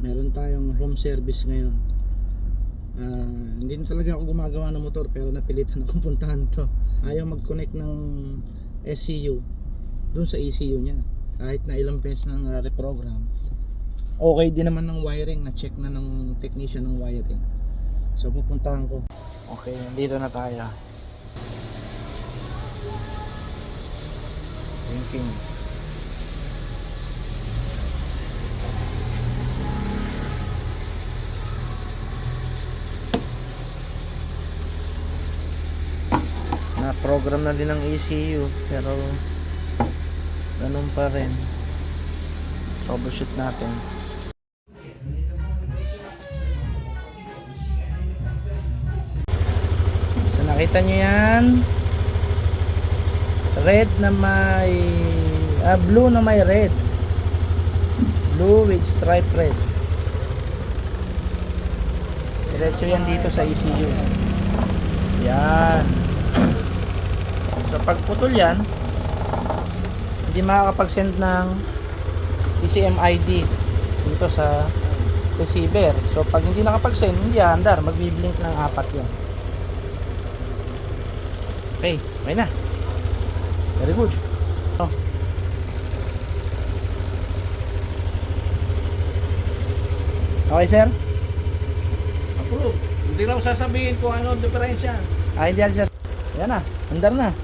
Meron tayong home service ngayon. Hindi na talaga ako gumagawa ng motor, pero napilitan akong puntahan to. Ayaw mag-connect ng SCU dun sa ECU niya, kahit na ilang beses nang reprogram. Okay din naman ng wiring, na check na ng technician ng wiring. So pupuntahan ko. Okay, dito na tayo. Thinking. Na-program na din ng ECU, pero ganun pa rin. Troubleshoot natin. So nakita nyo yan, red na may blue na may red, blue with stripe red. Diretso yan dito sa ECU. Yan. So pag putol yan, hindi makakapag-send ng PCM ID dito sa receiver. So pag hindi nakapag-send, hindi andar, magbiblink ng 4 yan. Okay, okay na. Very good. Oh. Okay, sir? Approve. Hindi raw sasabihin kung ano ang diferensya. Ay, hindi, sir. Yan na, andar na.